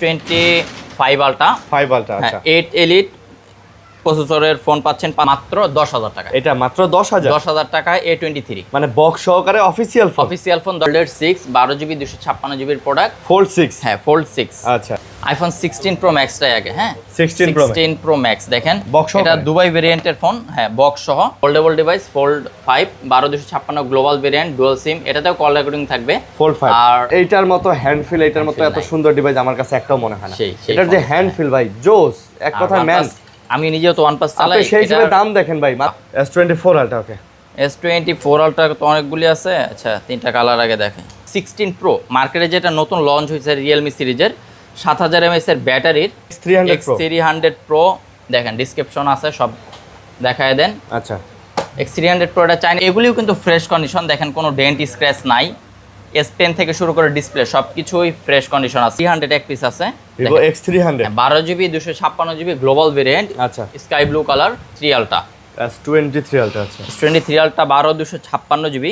S25 ultra 5 ultra আচ্ছা 8 elite প্রসেসরের phone পাচ্ছেন মাত্র 10,000 টাকা। এটা মাত্র 10,000 টাকায় A23 মানে বক্স সহকারে official phone. Official phone 6 12GB 256GB product Fold 6 হ্যাঁ Fold 6 আচ্ছা আইফোন 16 Pro Max টাই আগে হ্যাঁ 16 Pro Max দেখেন Box সহকারে? এটা দুবাই ভেরিয়েন্টের ফোন হ্যাঁ বক্স সহ foldable device Fold 5 12256 global variant dual SIM এটাতেও কল রেকর্ডিং থাকবে Fold 5 আর এইটার মতো হ্যান্ড ফিল এইটার মতো এত নাই। সুন্দর ডিভাইস আমার কাছে একটাও মনে হয় না। সেই এটার যে phone, হ্যান্ড ফিল ভাই জোস এক কথা ম্যান। আমি নিজেও তো OnePlus আপনি চালাই সেই হিসেবে দাম দেখেন ভাই S24 আলট্রা ওকে S24 আলট্রা তো অনেকগুলি আছে আচ্ছা তিনটা কালার আগে দেখেন 16 Pro মার্কেটে যেটা নতুন লঞ্চ হয়েছে Realme সিরিজের 7000 mAh এর ব্যাটারির X300 Pro দেখেন ডেসক্রিপশন আছে সব দেখায় দেন আচ্ছা X300 Pro এটা চাইনা এগুলিও কিন্তু ফ্রেশ কন্ডিশন দেখেন কোনো ডেন্ট স্ক্র্যাচ নাই S Pen থেকে শুরু করে ডিসপ্লে সবকিছুই ফ্রেশ কন্ডিশন আছে 300 এক পিস আছে Vivo X300 12GB 256GB global variant আচ্ছা sky blue colour 3 ultra S23 ultra আচ্ছা S23 ultra 12256GB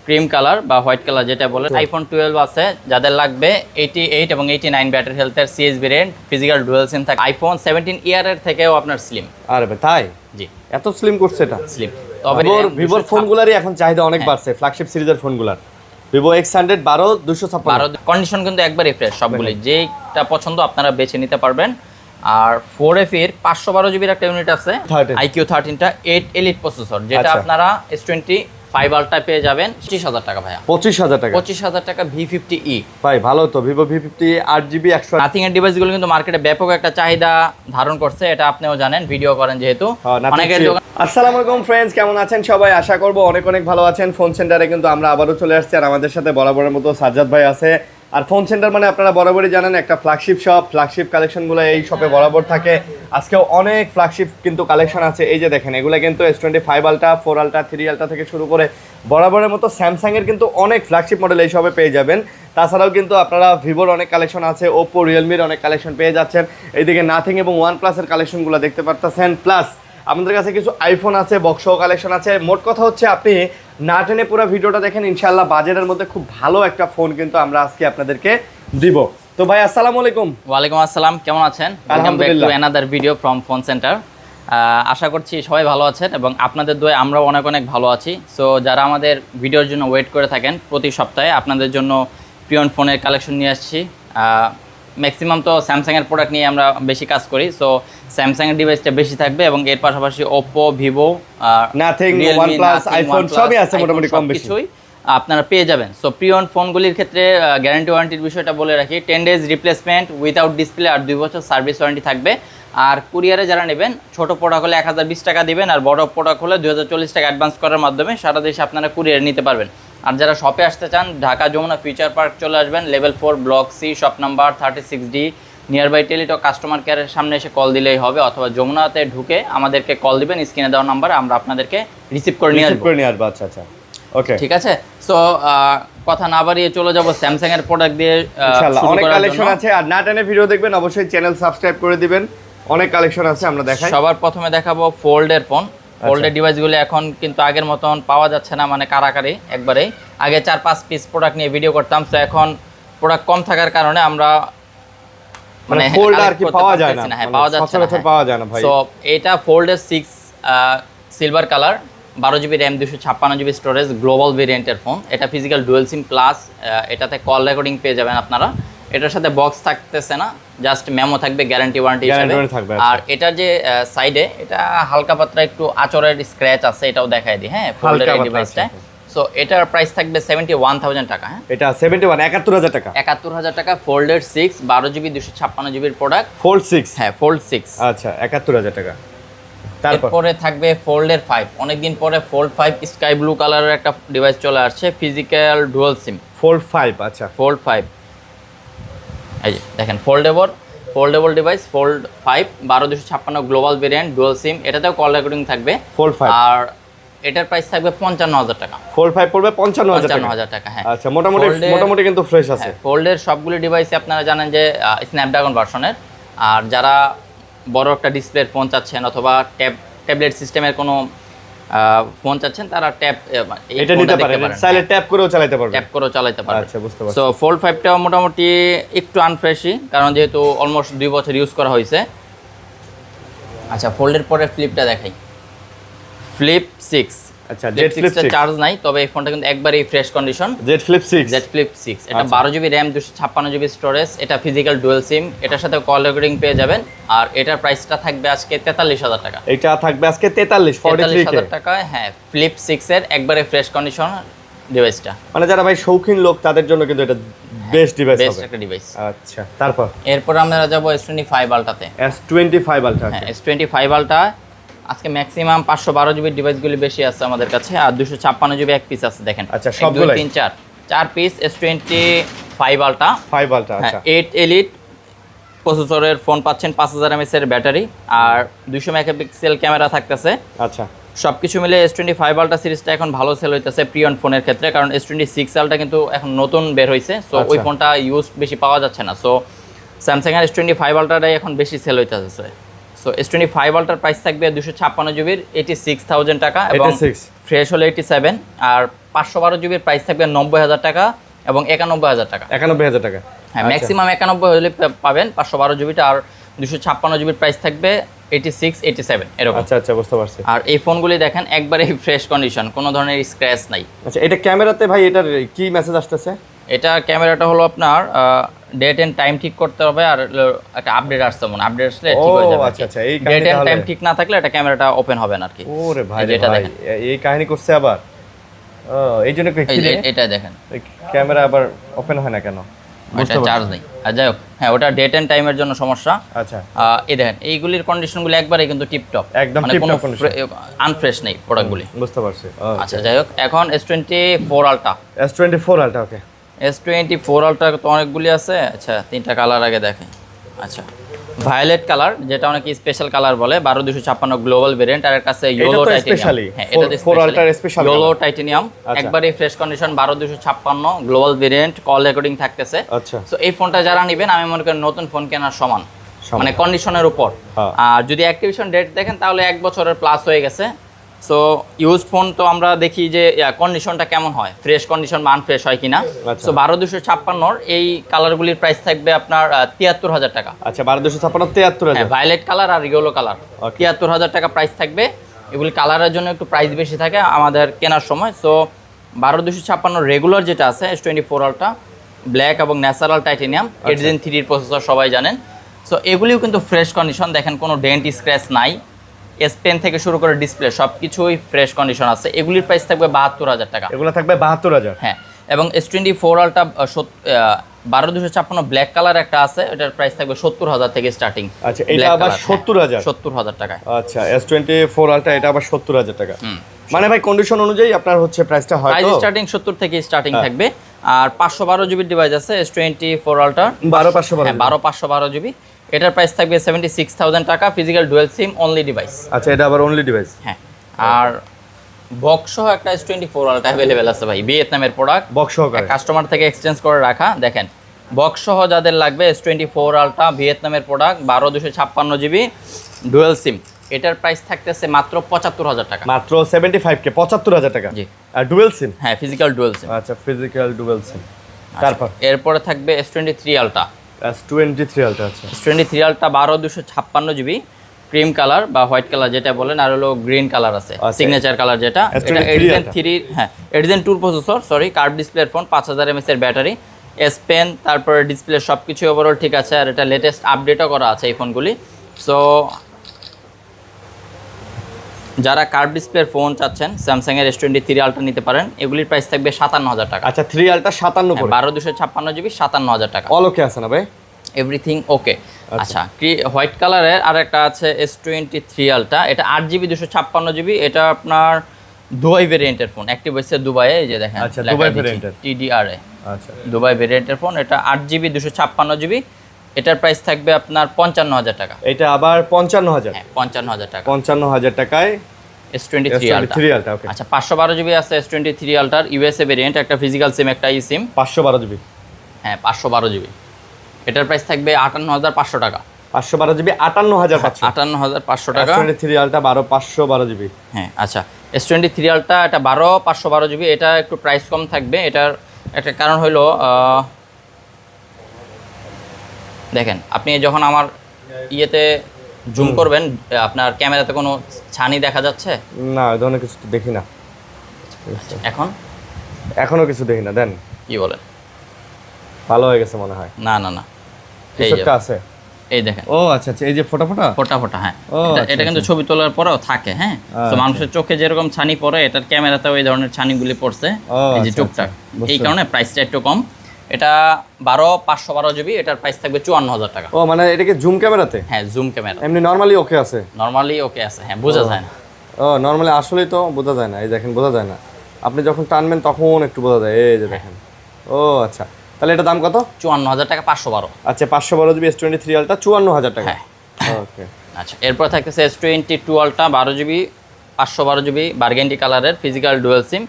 cream colour বা হোয়াইট কালার যেটা বলে আইফোন 12 আছে যাদের লাগবে 88 এবং 89 ব্যাটারি হেলথের সিএস ভেরিয়েন্ট ফিজিক্যাল ডুয়াল সিম থাকে আইফোন 17 ইয়ারের থেকেও আপনার স্লিম আরে ভাই তাই জি এত স্লিম করছে এটা স্লিম তবে ভিভোর ফোনগুলোরই এখন চাহিদা অনেক বাড়ছে ফ্ল্যাগশিপ সিরিজের ফোনগুলোর Vivo X100 12256 কন্ডিশন কিন্তু একবারই ফ্রেশ সবগুলি যেটা পছন্দ আপনারা বেছে নিতে পারবেন আর 4F এর 512GB একটা ইউনিট আছে 13 IQ13 টা 8 এলিট প্রসেসর যেটা আচ্ছা। আপনারা S25 আলট্রা পেয়ে যাবেন 25000 টাকা ভাইয়া 25000 টাকা 25000 টাকা V50e ভাই ভালো তো Vivo V50 8GB 100 নাথিং এর ডিভাইসগুলো কিন্তু মার্কেটে ব্যাপক একটা চাহিদা ধারণ করছে এটা আপনিও জানেন ভিডিও করেন যেহেতু অনেকের দোকান আসসালামু আলাইকুম ফ্রেন্ডস কেমন আছেন সবাই আশা করব অনেক অনেক ভালো আছেন ফোন সেন্টারে কিন্তু আমরা আবারও চলে আসছি আর আমাদের সাথে বরাবরের মতো সাজ্জাদ ভাই আছে আর ফোন সেন্টার মানে আপনারা বরাবরই জানেন একটা ফ্ল্যাগশিপ শপ ফ্ল্যাগশিপ কালেকশনগুলো এই শপে বরাবর থাকে আজকেও অনেক ফ্ল্যাগশিপ কিন্তু কালেকশন আছে এই যে দেখেন এগুলো কিন্তু S25 আলট্রা 4 আলট্রা 3 আলট্রা থেকে শুরু করে বরাবরের মতো স্যামসাং এর কিন্তু অনেক ফ্ল্যাগশিপ মডেল এই শপে পেয়ে যাবেন তাছাড়াও কিন্তু আপনারা ভিভোর অনেক কালেকশন আছে ওপো রিয়েলমির অনেক কালেকশন পেয়ে যাচ্ছেন এইদিকে নাথিং এবং OnePlus এর কালেকশনগুলো দেখতে পারতেছেন প্লাস আমাদের কাছে কিছু আইফোন আছে বক্সও কালেকশন আছে মোট কথা হচ্ছে আপনি না টেনে পুরো ভিডিওটা দেখেন ইনশাআল্লাহ বাজেটের মধ্যে খুব ভালো একটা ফোন কিন্তু আমরা আজকে আপনাদেরকে দিব তো ভাই আসসালামু আলাইকুম ওয়ালাইকুম আসসালাম কেমন আছেন welcome back to another video from phone centre আশা করছি সবাই ভালো আছেন এবং আপনাদের দোয়ায় আমরাও অনেক অনেক ভালো আছি সো যারা আমাদের ভিডিওর জন্য ওয়েট করে থাকেন প্রতি সপ্তাহে আপনাদের জন্য প্রিয়ন ফোনের কালেকশন নিয়ে আসছি ম্যাক্সিমাম তো স্যামসাংয়ের প্রোডাক্ট নিয়ে আমরা বেশি কাজ করি সো স্যামসাংয়ের ডিভাইসটা বেশি থাকবে এবং এর পাশাপাশি Oppo Vivo nothing OnePlus iPhone সবই আছে মোটামুটি কম বেশি কিছুই আপনারা পেয়ে যাবেন সো প্রিয়ন ফোনগুলির ক্ষেত্রে গ্যারান্টি ওয়ারেন্টির বিষয়টা বলে রাখি 10 ডেজ রিপ্লেসমেন্ট উইথাউট ডিসপ্লে আর 2 বছর সার্ভিস ওয়ারেন্টি থাকবে আর কুরিয়ারে যারা নেবেন ছোট প্রোডাক্ট হলে 1020 টাকা দিবেন আর বড় প্রোডাক্ট হলে 2040 টাকা অ্যাডভান্স করার মাধ্যমে সারা দেশে আপনারা কুরিয়ারে নিতে পারবেন আর যারা শপে আসতে চান ঢাকা যমুনা ফিউচার পার্ক চলে আসবেন level 4 block C shop number 36D near by Teletalk customer কেয়ারের সামনে এসে কল দিলেই হবে অথবা যমুনাতে ঢুকে আমাদেরকে কল দিবেন স্ক্রিনে দেওয়া নাম্বারে আমরা আপনাদেরকে রিসিভ করে নিয়ে আসবো আচ্ছা আচ্ছা ওকে ঠিক আছে সো কথা না বাড়িয়ে চলে যাব স্যামসাং এর প্রোডাক্ট দিয়ে ইনশাআল্লাহ অনেক কালেকশন আছে আর না টেনে ভিডিও দেখবেন অবশ্যই চ্যানেল সাবস্ক্রাইব করে দিবেন অনেক কালেকশন আছে আমরা দেখাই সবার প্রথমে দেখাবো ফোল্ডের ফোন ফোল্ডের ডিভাইসগুলো এখন কিন্তু আগের মতন পাওয়া যাচ্ছে না মানে কারাকারি একবারেই আগে 4-5 পিস প্রোডাক্ট নিয়ে ভিডিও করতাম তো এখন প্রোডাক্ট কম থাকার কারণে আমরা মানে ফোল্ড আর কি পাওয়া যায় না হ্যাঁ পাওয়া যাচ্ছে না পাওয়া যায় না ভাই সো এটা ফোল্ডের 6 silver colour 12GB RAM 256GB storage global ভেরিয়েন্টের ফোন এটা ফিজিক্যাল ডুয়াল সিম প্লাস এটাতে কল রেকর্ডিং পেয়ে যাবেন আপনারা এটার সাথে বক্স থাকতেছে না জাস্ট মেমো থাকবে গ্যারান্টি ওয়ারেন্টি হিসেবে আর এটা যে সাইডে এটা হালকা পাতলা একটু আঁচড়ের স্ক্র্যাচ আছে এটাও দেখাই দিই হ্যাঁ ফোল্ডের এই ডিভাইসটা সো এটার প্রাইস থাকবে 71000 টাকা হ্যাঁ এটা 7171000 টাকা 71000 টাকা ফোল্ডের 6 12GB 256GB এর প্রোডাক্ট ফোল্ড 6 হ্যাঁ ফোল্ড 6 আচ্ছা 71000 টাকা তারপরে থাকবে ফোল্ডের 5 অনেকদিন পরে ফোল্ড 5 স্কাই ব্লু কালারের একটা ডিভাইস চলে আসছে ফিজিক্যাল ডুয়াল সিম ফোল্ড 5 আচ্ছা ফোল্ড 5 এই যে দেখেন foldable device fold 5 12256 global variant dual SIM এটাতেও কল রেকর্ডিং থাকবে ফোল্ড 5 আর এটার প্রাইস থাকবে 55000 টাকা ফোল্ড 5 পড়বে 55000 টাকা হ্যাঁ আচ্ছা মোটামুটি কিন্তু ফ্রেশ আছে ফোল্ডের সবগুলো ডিভাইসে আপনারা জানেন যে স্ন্যাপড্রাগন ভার্সনের আর যারা বড় একটা ডিসপ্লের ফোন চাচ্ছেন অথবা ট্যাবলেট সিস্টেমের কোনো ফোন চাচ্ছেন তারা ট্যাপ এটা নিতে পারেন, চাইলে ট্যাপ করেও চালাতে পারবেন। ট্যাপ করেও চালাতে পারবেন। আচ্ছা, বুঝতে পারছি। সো ফোল্ড 5টা মোটামুটি একটু আনফ্রেশই, কারণ যেহেতু অলমোস্ট 2 বছর ইউজ করা হয়েছে। আচ্ছা, ফোল্ডের পরে ফ্লিপটা দেখাই, ফ্লিপ 6। আচ্ছা, জেড ফ্লিপ 6 চার্জ নাই, তবে এই ফোনটা কিন্তু একবারেই fresh condition. Z flip 6, Z flip 6 এটা 12 জিবি র্যাম, 256 জিবি স্টোরেজ, এটা ফিজিক্যাল ডুয়াল সিম, এটার সাথে কল রেকর্ডিং পেয়ে যাবেন। আর এটার প্রাইসটা থাকবে আজকে 43,000 টাকা। এটা থাকবে আজকে 43,000 টাকায়। হ্যাঁ, ফ্লিপ 6 এর একবারে ফ্রেশ কন্ডিশন ডিভাইসটা। মানে যারা ভাই শৌখিন লোক তাদের জন্য কিন্তু এটা বেস্ট ডিভাইস হবে। বেস্ট একটা ডিভাইস। আচ্ছা, তারপর এরপর আমরা যাব S25 আলট্রাতে। S25 ultra. হ্যাঁ, S25 আলট্রা আজকে ম্যাক্সিমাম 512 জিবি ডিভাইসগুলি বেশি আছে আমাদের কাছে, আর 256 জিবি এক পিস আছে। দেখেন, আচ্ছা, 1 2 সবগুলাই 3 4 পিস S25 আলট্রা 5 আলট্রা। আচ্ছা, 8 এলিট প্রসেসরের ফোন পাচ্ছেন, 5000 mAh এর ব্যাটারি, আর 200 মেগাপিক্সেল ক্যামেরা থাকতেছে। আচ্ছা, সবকিছু মিলে S25 আলট্রা সিরিজটা এখন ভালো সেল হইতেছে প্রিয়ন ফোনের ক্ষেত্রে, কারণ S26 আলট্রা কিন্তু এখন নতুন বের হয়েছে। সো ওই ফোনটা ইউজ বেশি পাওয়া যাচ্ছে না। সো স্যামসাং এর S25 আলট্রাটাই এখন বেশি সেল হইতেছে। সো S25 আলট্রার প্রাইস থাকবে 256 জিবির 86,000 টাকা, এবং ফ্রেশ হলে 87, আর 512 জিবির প্রাইস থাকবে 90,000 টাকা এবং 91,000 টাকা। 91,000 টাকা। হ্যাঁ, ম্যাক্সিমাম 91 হলে পাবেন 512 জিবিটা, আর 256 জিবির প্রাইস থাকবে 86 87 এরকম। আচ্ছা আচ্ছা, বুঝতে পারছি। আর এই ফোনগুলি দেখেন একবারে ফ্রেশ কন্ডিশন, কোনো ধরনের স্ক্র্যাচ নাই। আচ্ছা, এটা ক্যামেরাতে ভাই এটার কি মেসেজ আসতেছে? এটা ক্যামেরাটা হলো আপনার ডেট এন্ড টাইম ঠিক করতে হবে, আর একটা আপডেট আসছে, মনে আপডেট আসলে ঠিক হয়ে যাবে। আচ্ছা আচ্ছা, এই ডেট এন্ড টাইম ঠিক না থাকলে এটা ক্যামেরাটা ওপেন হবে না আর কি। ওরে ভাই, যেটা ভাই দেখেন এই কাহিনী করছে আবার। এই জন্য এটা দেখেন ক্যামেরা আবার ওপেন হয় না কেন? ওটা চার্জ নেই। আর যাই হোক, হ্যাঁ, ওটা ডেট এন্ড টাইমের জন্য সমস্যা। আচ্ছা, এই দেখেন এইগুলির কন্ডিশনগুলো একবারে কিন্তু টিপটপ, একদম মানে কোনো আনফ্রেশ নেই প্রোডাক্টগুলি। বুঝতে পারছি। আচ্ছা, যাই হোক, এখন S24 আলট্রা। S24 আলট্রা, ওকে। S24 আলট্রা তো অনেকগুলি আছে। আচ্ছা, 3টা কালার আগে দেখেন। আচ্ছা, ভায়োলেট কালার, যেটা অনেকে স্পেশাল কালার বলে, 12256 গ্লোবাল ভেরিয়েন্ট, আর একটা আছে ইয়েলো টাইটেনিয়াম। হ্যাঁ, এটা 4 আলট্রার স্পেশাল ইয়েলো টাইটেনিয়াম, একবারে fresh condition, 12256 global variant, call recording থাকতেছে। আচ্ছা, সো এই ফোনটা যারা নেবেন, আমি মনে করি নতুন ফোন কেনার সমান, মানে কন্ডিশনের উপর। আর যদি অ্যাক্টিভেশন ডেট দেখেন তাহলে 1 বছরের প্লাস হয়ে গেছে। সো ইউজ ফোন তো আমরা দেখি যে কন্ডিশনটা কেমন হয়, ফ্রেশ কন্ডিশন বা আনফ্রেশ হয় কিনা। সো 12256 এই কালারগুলির প্রাইস থাকবে আপনার 73,000 টাকা। আচ্ছা, 12256 73,000। ভায়োলেট কালার আর ইয়েলো কালার 73,000 টাকা প্রাইস থাকবে। এগুলি কালারের জন্য একটু প্রাইস বেশি থাকে আমাদের কেনার সময়। সো 12256 রেগুলার যেটা আছে S24 আলট্রা, ব্ল্যাক এবং ন্যাচারাল টাইটেনিয়াম, Adzen 3 প্রসেসর সবাই জানেন। সো এগুলিও কিন্তু ফ্রেশ কন্ডিশন, দেখেন কোনো ডেন্ট স্ক্র্যাচ নাই। এস পেন থেকে শুরু করে ডিসপ্লে সব কিছুই ফ্রেশ কন্ডিশন আছে। এগুলির প্রাইস থাকবে 72,000 টাকা। এগুলো থাকবে 72,000। হ্যাঁ, এবং S24 আলট্রা 12256 ব্ল্যাক কালার একটা আছে, এটার প্রাইস থাকবে 70,000 থেকে স্টার্টিং। আচ্ছা, এটা আবার 70,000। 70,000 টাকায়। আচ্ছা, S24 আলট্রা এটা আবার 70,000 টাকা। মানে ভাই কন্ডিশন অনুযায়ী আপনার হচ্ছে প্রাইসটা হয়, প্রাইস স্টার্টিং 70 থেকে স্টার্টিং থাকবে। আর 512 জিবি ডিভাইস আছে S24 আলট্রা, 12512 জিবি, এটার প্রাইস থাকবে 76,000 টাকা, ফিজিক্যাল ডুয়াল সিম অনলি ডিভাইস। আচ্ছা, এটা আবার অনলি ডিভাইস। হ্যাঁ, আর বক্স সহ একটা S24 আলট্রা अवेलेबल আছে ভাই, ভিয়েতনামের প্রোডাক্ট, বক্স সহকারে কাস্টমার থেকে এক্সচেঞ্জ করে রাখা। দেখেন, বক্স সহ যাদের লাগবে S24 আলট্রা ভিয়েতনামের প্রোডাক্ট, 12256 জিবি ডুয়াল সিম, এটার প্রাইস থাকতেছে মাত্র 75,000 টাকা। মাত্র 75K, 75,000 টাকা। জি, আর ডুয়াল সিম? হ্যাঁ, ফিজিক্যাল ডুয়াল সিম। আচ্ছা, ফিজিক্যাল ডুয়াল সিম। তারপর এরপরে থাকবে S23 আলট্রা। S23 আলট্রা, আচ্ছা, S23 ultra 12256 GB, cream colour বা হোয়াইট কালার যেটা বলেন, আর হলো গ্রিন কালার আছে, সিগনেচার কালার যেটা। এটা Adzen 3, হ্যাঁ, Adzen 2 প্রসেসর, সরি, কার্ভ ডিসপ্লের ফোন, 5000 mAh এর ব্যাটারি, এস পেন, তারপরে ডিসপ্লে সব কিছু ওভারঅল ঠিক আছে। আর এটা লেটেস্ট আপডেটও করা আছে এই ফোনগুলি। সো যারা কার্ভ ডিসপ্লের ফোন চাচ্ছেন, স্যামসাং এর S23 আলট্রা নিতে পারেন। এগুলির প্রাইস থাকবে 57,000 টাকা। আচ্ছা, 3 আলট্রা 57 করে, 12256 জিবি, 57,000 টাকা। অল ওকে আছে না ভাই? Everything okay. আচ্ছা, হোয়াইট কালারের আর একটা আছে S23 আলট্রা, এটা 8 জিবি 256 জিবি, এটা আপনার দুবাই ভেরিয়েন্টের ফোন, অ্যাক্টিভ হয়েছে দুবাইয়ে, এই যে দেখেন। আচ্ছা, দুবাই ভেরিয়েন্টের, TDRA। আচ্ছা, দুবাই ভেরিয়েন্টের ফোন, এটা 8 জিবি 256 জিবি, এটার প্রাইস থাকবে আপনার 55,000 টাকা। এটা আবার 55,000? হ্যাঁ, 55,000 টাকা। 55,000 টাকায় S23 আলট্রা। ওকে। আচ্ছা, 512 জিবি আছে S23 আলট্রার, ইউএসএ ভেরিয়েন্ট, একটা ফিজিক্যাল সিম, একটা ই সিম। 512 জিবি? হ্যাঁ, 512 জিবি, এটার প্রাইস থাকবে 58,500 টাকা। 512 জিবি 58,500? 58,500 টাকা। S23 ultra 512 GB. হ্যাঁ, আচ্ছা, S23 আলট্রা, এটা 512 GB, এটা একটু প্রাইস কম থাকবে। এটার একটা কারণ হলো দেখেন, আপনি যখন আমার ইয়েতে জুম করবেন, আপনার ক্যামেরাতে কোনো ছানি দেখা যাচ্ছে? না, ওই ধরনের কিছু তো দেখি না। এখনো কিছু দেখি না। দেন কি বলেন, ভালো হয়ে গেছে মনে হয়। না না না, এই কিছু যে একটা আছে। এই দেখেন, ও আচ্ছা আচ্ছা, এই যে ফোটা ফোটা, হ্যাঁ। ও, এটা কিন্তু ছবি তোলার পরেও থাকে, হ্যাঁ। তো মানুষের চোখে যেরকম ছানি পড়ে, এটার ক্যামেরাতে ওই ধরনের ছানিগুলি পড়ছে, এই যে টুকটাক। এই কারণে প্রাইসটা একটু কম। এটা 512 GB, এটার প্রাইস থাকবে 54,000 টাকা। ও মানে এটা কি জুম ক্যামেরাতে? হ্যাঁ, জুম ক্যামেরা। এমনি নরমালি ওকে আছে? নরমালি ওকে আছে, হ্যাঁ, বোঝা যায় না। ও নরমালি আসলেই তো বোঝা যায় না। এই দেখেন, বোঝা যায় না। আপনি যখন টানবেন তখন একটু বোঝা যায়। এই যে দেখেন। ও আচ্ছা, তাহলে এটা দাম কত? 54,000 টাকা, 512। আচ্ছা, 512 GB S23 আলট্রা 54,000 টাকা। হ্যাঁ। ওকে। আচ্ছা, এরপর থাকতেছে S22 ultra 12 GB, 512 GB, burgundy কালারের, ফিজিক্যাল ডুয়াল সিম।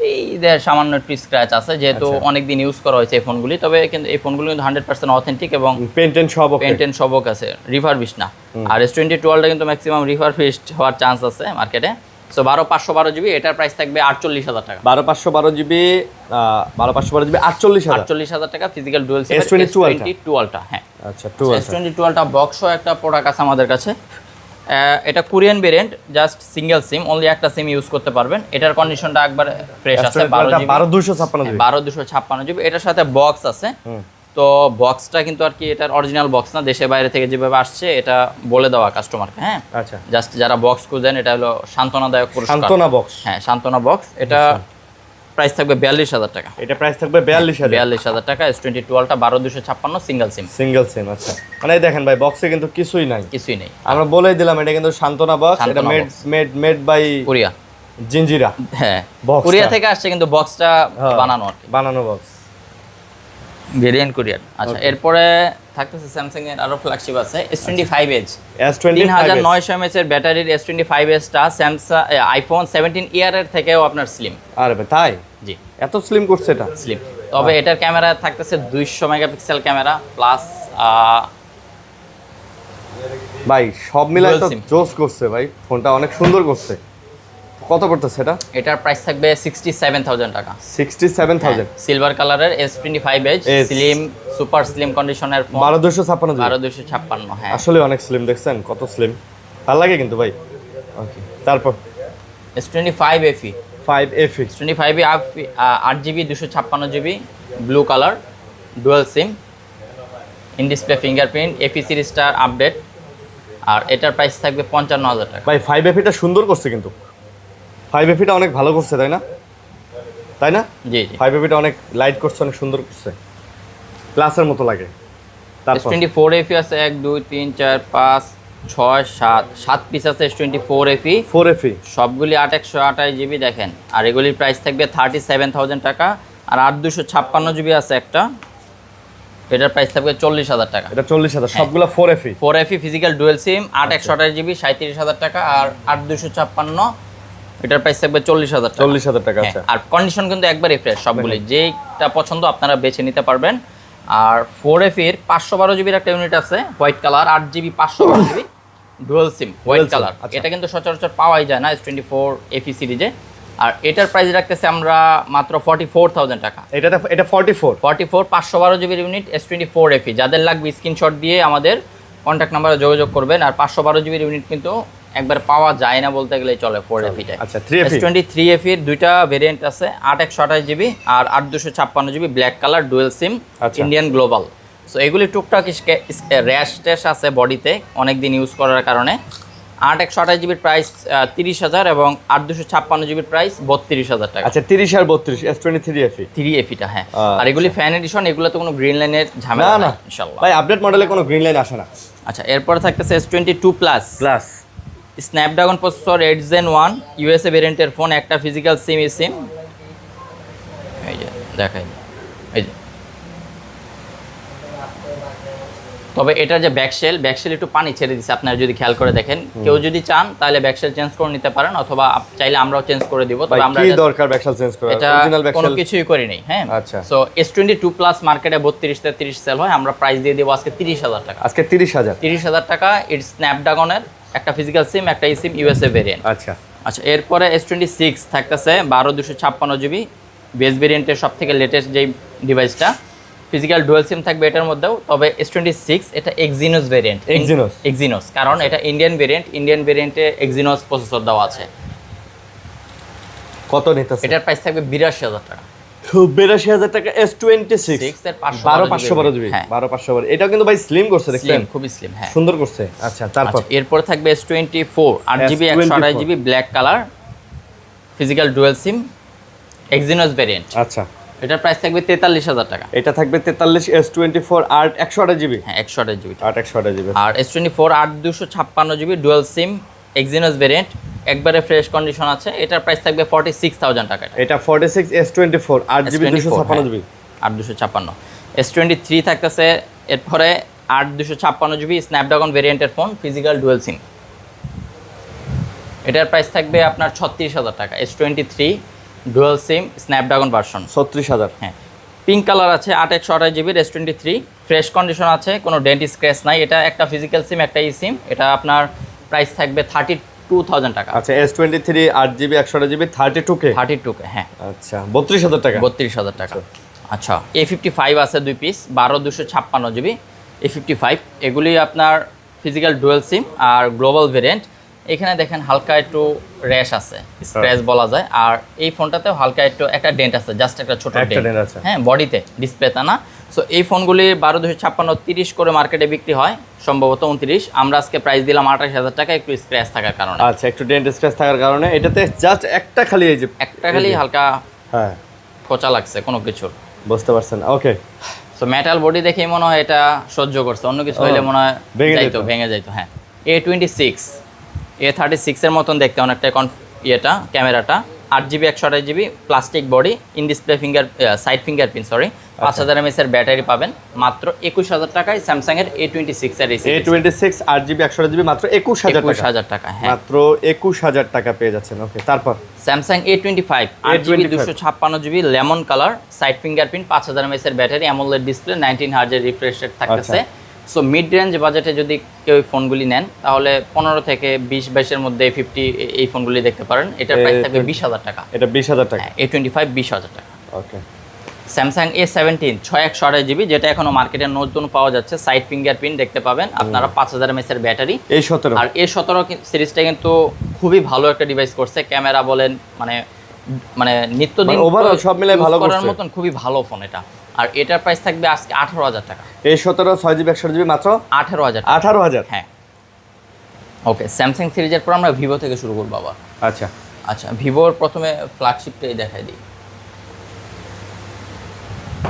এই সামান্য একটু স্ক্র্যাচ আছে, যেহেতু অনেকদিন ইউজ করা হয়েছে এই ফোনগুলি। তবে কিন্তু এই ফোনগুলি কিন্তু 100% অথেন্টিক এবং পেন্টেন সবক আছে, রিফারবিশ না। আর S22 আলট্রা কিন্তু ম্যাক্সিমাম রিফারবিশড হওয়ার চান্স আছে মার্কেটে। সো 512 GB, এটার প্রাইস থাকবে 48,000 টাকা। 512 GB 48,000 টাকা, ফিজিক্যাল ডুয়াল সিম S22 আলট্রা। হ্যাঁ, আচ্ছা, S22 আলট্রা বক্সও একটা প্রোডাক্ট আছে আমাদের কাছে। এটা কোরিয়ান ভেরিয়েন্ট, জাস্ট সিঙ্গেল সিম, অনলি একটা সিম ইউজ করতে পারবেন। এটার কন্ডিশনটা একবার ফ্রেশ আছে। 12,256 GB। এটার সাথে বক্স আছে। তো বক্সটা কিন্তু আর কি এটার অরিজিনাল বক্স না, দেশের বাইরে থেকে যেভাবে আসছে এটা বলে দেওয়া কাস্টমারকে। হ্যাঁ, আচ্ছা, জাস্ট যারা বক্স খুঁজেন, এটা হলো সান্ত্বনাদায়ক পুরস্কার। সান্ত্বনা বক্স। হ্যাঁ, সান্ত্বনা বক্স। এটা প্রাইস থাকবে 42,000 টাকা। এটা প্রাইস থাকবে 42,000 টাকা। S22 আলট্রা 12,256 সিঙ্গেল সিম। আচ্ছা, মানে দেখেন ভাই, বক্সে কিন্তু কিছুই নাই। আমরা বলেই দিলাম, এটা কিন্তু সান্ত্বনা বক্স। এটা মেড বাই কোরিয়া, জিঞ্জিরা। হ্যাঁ, কোরিয়া থেকে আসছে, কিন্তু বক্সটা বানানো বক্স, ভেরিয়েন্ট কোরিয়ান। আচ্ছা, এরপরে থাকতেছে স্যামসাং এর আরো ফ্ল্যাগশিপ আছে, S25 Edge। 3900 mAh এর ব্যাটারির S25 Edge টা স্যামসাং আইফোন 17 এর থেকেও আপনার স্লিম। আরে ভাই, তাই? জি, এত স্লিম করছে এটা? স্লিম। তবে এটার ক্যামেরা থাকতেছে 200 মেগাপিক্সেল ক্যামেরা প্লাস। ভাই সব মিলাই তো জোস করছে ভাই, ফোনটা অনেক সুন্দর করছে। কত পড়তেছে এটা? এটার প্রাইস থাকবে 67,000 টাকা। 67,000, সিলভার কালারের S25 Edge, slim, super slim কন্ডিশনের ফোন। 12,256। হ্যাঁ, আসলে অনেক স্লিম, দেখছেন কত স্লিম, ভালো লাগে কিন্তু ভাই। ওকে, তারপর S25 FE। 25 8GB 256GB, blue colour, dual SIM, in display fingerprint, FE সিরিজটার আপডেট। আর এটার প্রাইস থাকবে 55,000 টাকা। ভাই 5FE সুন্দর করছে, কিন্তু 5FE অনেক ভালো করছে, তাই না? জি, 5FE অনেক লাইট করছে, অনেক সুন্দর করছে, ক্লাসের মতো লাগে। তারপর S24 FE আছে 1 2 3 4 5 6 7 পিস আছে S24 FE। 4FE সবগুলি 8/128GB দেখেন। আর এগুলির প্রাইস থাকবে 37,000 টাকা। আর 8/256GB আছে একটা, এটার প্রাইস থাকবে 40,000 টাকা। এটা 40,000, সবগুলো 4FE। 4FE ফিজিক্যাল ডুয়াল সিম, 8/128GB, 37,000 টাকা। আর 8/256, এটার প্রাইস থাকবে 40,000 টাকা। 40,000 টাকা। আচ্ছা, আর কন্ডিশন কিন্তু একবারই ফ্রেশ সবগুলি, যেটা পছন্দ আপনারা বেছে নিতে পারবেন। আর 4FE এর 512GB একটা ইউনিট আছে, white colour, 8GB 512GB dual SIM, white colour. এটা কিন্তু সচরাচর পাওয়াই যায় না S24 FE সিরিজে। আর এটার প্রাইস রাখতেছে আমরা মাত্র 44,000 টাকা। এটা 44 512GB ইউনিট S24 FE। যাদের লাগবে স্ক্রিনশট দিয়ে আমাদের কন্ট্যাক্ট নাম্বারে যোগাযোগ করবেন। আর 512GB ইউনিট কিন্তু একবার পাওয়া যায় না বলতে গেলেই চলে 4FE টা। আচ্ছা, 3FE S23 FE এর দুইটা ভেরিয়েন্ট আছে, 8/128GB আর 8/256GB, ব্ল্যাক কালার, ডুয়েল সিম, ইন্ডিয়ান গ্লোবাল। সো এগুলি টুকটাক র্যাশ ট্যাশ আছে বডিতে অনেকদিন ইউজ করার কারণে। 8/128GB প্রাইস 30,000 এবং 8/256GB প্রাইস 32,000 টাকা। আচ্ছা, 30 আর 32 S23 FE 3FE টা। হ্যাঁ, আর এগুলি ফ্যান এডিশন, এগুলো তো কোনো গ্রিন লাইনের ঝামেলা না ইনশাআল্লাহ। ভাই আপডেট মডেলে কোনো গ্রিন লাইন আসে না। আচ্ছা, এরপর থাকতেছে S22 plus Snapdragon processor 8 Gen 1 USA ভেরিয়েন্টের ফোন, একটা ফিজিক্যাল সিম এই যে দেখাই, এই যে। তবে এটার যে ব্যাকশেল একটু পানি ছেড়ে দিচ্ছে, আপনারা যদি খেয়াল করে দেখেন। কেউ যদি চান তাহলে ব্যাকশেল চেঞ্জ করে নিতে পারেন, অথবা চাইলে আমরাও চেঞ্জ করে দিব। তবে আমরা কি দরকার ব্যাকশেল চেঞ্জ করা, অরিজিনাল ব্যাকশেল কোনো কিছুই করি নাই। হ্যাঁ, আচ্ছা। সো S22 প্লাস মার্কেটে 32-33 সেল হয়, আমরা প্রাইস দিয়ে দেব আজকে 30,000 টাকা। আজকে 30,000 টাকা। ইটস স্ন্যাপড্রাগনের একটা ফিজিক্যাল সিম, একটা সিম ইউএসএ ভেরিয়েন্ট। আচ্ছা, আচ্ছা, এরপরে S26 থাকতেছে 12/256 GB, বেস ভেরিয়েন্টের সব থেকে লেটেস্ট যেই ডিভাইসটা। ফিজিক্যাল ডুয়াল সিম থাকবে এটার মধ্যেও, তবে S26 এটা এক্সিনোস ভেরিয়েন্ট। এক্সিনোস কারণ এটা ইন্ডিয়ান ভেরিয়েন্টে এক্সিনোস প্রসেসর দেওয়া আছে। কত নিতেছে? এটার প্রাইস থাকবে 82,000 টাকা। 82,000 টাকা S26 এর 12/512 GB। হ্যাঁ, 12/512। এটা কিন্তু ভাই স্লিম করছে, দেখছেন? খুবই স্লিম, হ্যাঁ, সুন্দর করছে। আচ্ছা, তারপর এরপর থাকবে S24 8GB 128GB black colour, physical dual SIM, Exynos variant. আচ্ছা, এটার প্রাইস থাকবে 43,000 টাকা। এটা থাকবে 43 S24 8 128GB। হ্যাঁ, 128GB 8 128GB। আর S24 8 256GB dual SIM Exynos variant, একবারে ফ্রেশ কন্ডিশন আছে। এটার প্রাইস থাকবে 46,000 টাকা। এটা 46 S24 8GB 256GB। 8 256। S23 থাকতেছে এরপরে 8 256GB স্ন্যাপড্রাগন ভেরিয়েন্টের ফোন, ফিজিক্যাল ডুয়াল সিম। এটার প্রাইস থাকবে আপনার 36,000 টাকা। S23 dual SIM Snapdragon version 36,000। হ্যাঁ, পিঙ্ক কালার আছে 8 128GB S23, ফ্রেশ কন্ডিশন আছে, কোনো ডেন্ট স্ক্র্যাচ নাই। এটা একটা ফিজিক্যাল সিম, একটা ই সিম। এটা আপনার প্রাইস থাকবে 32,000 টাকা। আচ্ছা, S23 8GB 128GB 32K। 32K, হ্যাঁ। আচ্ছা, 32,000 টাকা। 32,000 টাকা। আচ্ছা, A55 আছে 2 পিস 12 256GB A55। এগুলি আপনার ফিজিক্যাল ডুয়াল সিম আর গ্লোবাল ভেরিয়েন্ট। এখানে দেখেন হালকা একটু র্যাশ আছে, স্ক্র্যাচ বলা যায়। আর এই ফোনটাতেও হালকা একটু একটা ডেন্ট আছে, জাস্ট একটা ছোট ডেন্ট আছে, হ্যাঁ, বডিতে, ডিসপ্লেতে না। সো এই ফোনগুলি 12 256 30 করে মার্কেটে বিক্রি হয়, সম্ভবত 29। আমরা আজকে প্রাইস দিলাম 28,000 টাকা, একটু স্ক্র্যাচ থাকার কারণে। আচ্ছা, একটু ডেন্ট স্ক্র্যাচ থাকার কারণে এটাতে জাস্ট একটা খালি এই যে একটা খালি হালকা হ্যাঁ খোঁচা লাগছে কোনো কিছুর, বুঝতে পারছেন? ওকে। সো মেটাল বডি দেখেই মনে হয় এটা সহ্য করছে, অন্য কিছু হইলে মনে হয় ভেঙে যাইতো। হ্যাঁ, A26 A36 এর মতন দেখতে অনেকটা ইয়েটা, ক্যামেরাটা 8GB 128GB plastic body, in display side fingerprint, 5000 mAh এর ব্যাটারি পাবেন মাত্র 21,000 টাকায়। স্যামসাং এর A26 এর A26 8GB 128GB মাত্র 21,000 টাকা। হ্যাঁ, মাত্র 21,000 টাকা পেয়ে যাচ্ছেন। ওকে, তারপর Samsung A25 8GB 256GB lemon colour, side fingerprint, 5000 mAh এর ব্যাটারি, অ্যামোলেড ডিসপ্লে, 19 হার্জের রিফ্রেশ রেট থাকতেছে। সো মিড রেঞ্জ বাজেটে যদি কেউ ফোনগুলি নেন তাহলে 15 থেকে 20-22 এর মধ্যে 50 এই ফোনগুলি দেখতে পারেন। এটার প্রাইস থাকবে 20,000 টাকা। এটা 20,000 টাকা। A25 20,000 টাকা। ওকে। স্যামসাং A17 6 128GB, যেটা এখনো মার্কেটে নতুন পাওয়া যাচ্ছে, সাইড ফিঙ্গারপ্রিন্ট দেখতে পাবেন আপনারা, 5000 mAh এর ব্যাটারি। A17 আর A17 সিরিজটা কিন্তু খুবই ভালো একটা ডিভাইস করছে, ক্যামেরা বলেন মানে নিত্যদিন ওভারঅল সব মিলে ভালো করার মতন খুবই ভালো ফোন এটা। আর এটার প্রাইস থাকবে আজকে 18,000 টাকা। A17 6GB 128GB মাত্র 18,000। হ্যাঁ, ওকে। স্যামসাং সিরিজের পর আমরা ভিভো থেকে শুরু করবো আবার। আচ্ছা, ভিভোর প্রথমে ফ্ল্যাগশিপটাই দেখাই দিই।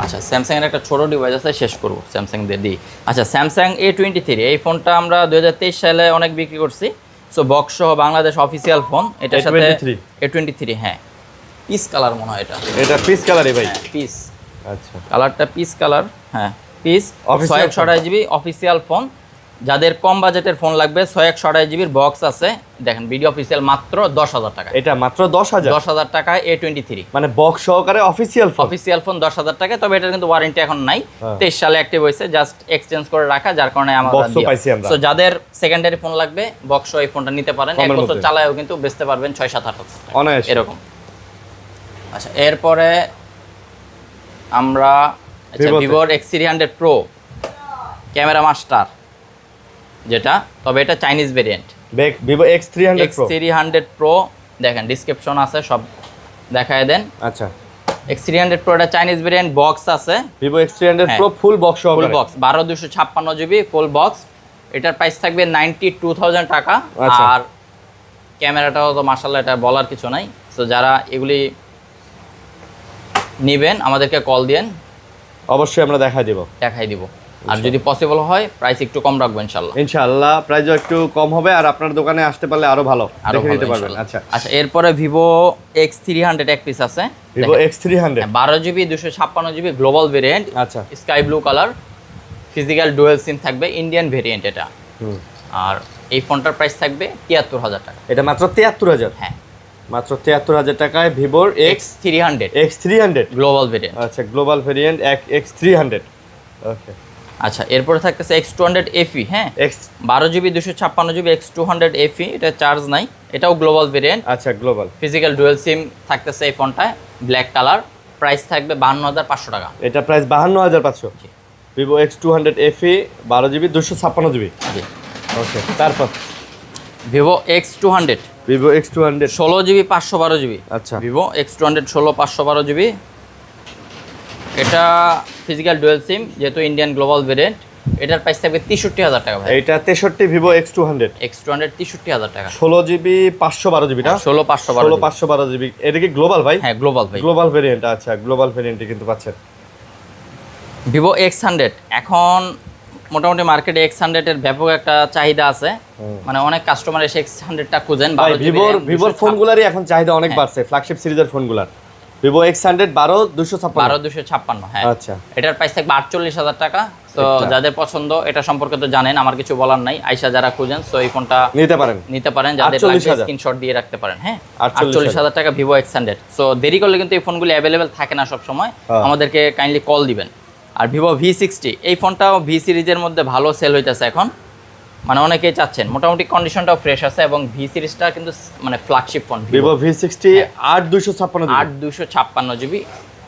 আচ্ছা, স্যামসাং এর একটা ছোট ডিভাইস আছে, শেষ করবো স্যামসাং দিয়ে দিই। আচ্ছা, স্যামসাং A23 এই ফোনটা আমরা 2023 সালে অনেক বিক্রি করছি। সো বক্স সহ বাংলাদেশ অফিসিয়াল ফোন। এটার সাথে A23 হ্যাঁ, পিস কালার মনে হয় এটা পিস কালারই ভাই, পিস। আচ্ছা, কালারটা পিস কালার, হ্যাঁ পিস। 628GB official phone. যাদের কম বাজেটের ফোন লাগবে, 628GB বক্স আছে, দেখেন ভিডিও অফিসিয়াল মাত্র 10,000 টাকা। এটা মাত্র 10,000 টাকায় A23, মানে বক্স সহকারে অফিসিয়াল ফোন 10,000 টাকা। তবে এটার কিন্তু ওয়ারেন্টি এখন নাই, 23 সালে অ্যাক্টিভ হয়েছে, জাস্ট এক্সচেঞ্জ করে রাখা, যার কারণে আমরা। সো যাদের সেকেন্ডারি ফোন লাগবে বক্স এই ফোনটা নিতে পারেন, 1 বছর চালায়ও কিন্তু বেচতে পারবেন 6-7 হাজার এরকম। আচ্ছা, এরপরে আমরা ভিভোর X300 Pro ক্যামেরা মাস্টার, যেটা, তবে এটা Chinese variant. Vivo X300 Pro দেখেন, ডিসক্রিপশন আছে, সব দেখায় দেন। আচ্ছা, X300 Pro এটা চাইনিজ ভেরিয়েন্ট, বক্স আছে। Vivo X300 Pro full box সহ, full box 12 256GB full box. এটার প্রাইস থাকবে 92,000 টাকা। আর ক্যামেরাটাও তো মাশাআল্লাহ, এটা বলার কিছু নাই। সো যারা এগুলি নেবেন আমাদেরকে কল দিন, অবশ্যই আমরা দেখাই দিব। আর যদি পসিবল হয় প্রাইস একটু কম রাখবো ইনশাআল্লাহ প্রাইসও একটু কম হবে। আর আপনার দোকানে আসতে পারলে আরো ভালো দেখে নিতে পারবেন। আচ্ছা, এরপরে ভিভো X300 এক পিস আছে, Vivo X300 12GB 256GB global variant. আচ্ছা, sky blue colour, physical dual SIM থাকবে, ইন্ডিয়ান ভেরিয়েন্ট এটা। আর এই ফোনটার প্রাইস থাকবে 73,000 টাকা। এটা মাত্র 73,000? হ্যাঁ, মাত্র 73,000 টাকায় ভিভোর X300 গ্লোবাল ভেরিয়েন্ট। আচ্ছা, গ্লোবাল ভেরিয়েন্ট X300। ওকে, আচ্ছা, এরপরে থাকতেছে X200 FE, হ্যাঁ, x 12GB 256GB X200 FE, এটা চার্জ নাই, এটাও গ্লোবাল ভেরিয়েন্ট, আচ্ছা গ্লোবাল, ফিজিক্যাল ডুয়াল সিম থাকতেছে এই ফোনটায়, ব্ল্যাক কালার, প্রাইস থাকবে 52,500 টাকা। এটা price 52,500। Vivo X200 FE 12GB 256GB। জি। ওকে, তারপর Vivo X200 Vivo X200 16GB 512GB। আচ্ছা, ভিভো X200 16 512GB, এটা ফিজিক্যাল ডুয়াল সিম, যেহেতু ইন্ডিয়ান গ্লোবাল ভেরিয়েন্ট, এটার প্রাইস থাকবে 63,000 টাকা ভাই। এইটা 63 ভিভো X200 63,000 টাকা। 16GB 512GB না? 16 512GB। 512GB। এটা কি গ্লোবাল ভাই? হ্যাঁ, গ্লোবাল ভাই। গ্লোবাল ভেরিয়েন্ট, আচ্ছা গ্লোবাল ভেরিয়েন্টে কিন্তু পাচ্ছেন। ভিভো X100 এখন মোটামুটি মার্কেটে X100 এর ব্যাপক একটা চাহিদা আছে, মানে অনেক কাস্টমার এসে X100টা খুঁজেন। ভাই ভিভোর ফোনগুলারই এখন চাহিদা অনেক বাড়ছে, ফ্ল্যাগশিপ সিরিজের ফোনগুলার। ভিভো X100 12256, হ্যাঁ। আচ্ছা, এটার প্রাইস থাকবে 48,000 টাকা। তো যাদের পছন্দ এটা সম্পর্কে তো জানেন, আমার কিছু বলার নাই, আইসা যারা খুঁজেন সো এই ফোনটা নিতে পারেন, যাদের স্ক্রিনশট দিয়ে রাখতে পারেন, হ্যাঁ। 48,000 টাকা ভিভো X100। সো দেরি করলে কিন্তু এই ফোনগুলি অ্যাভেলেবেল থাকে না সব সময়, আমাদেরকে কাইন্ডলি কল দিবেন। আর ভিভো V60 এই ফোনটাও ভি সিরিজের মধ্যে ভালো সেল হইতেছে এখন, মানে অনেকেই চাচ্ছেন, মোটামুটি কন্ডিশনটাও ফ্রেশ আছে, এবং ভি সিরিজটা কিন্তু মানে flagship phone. Vivo V60 8,256GB,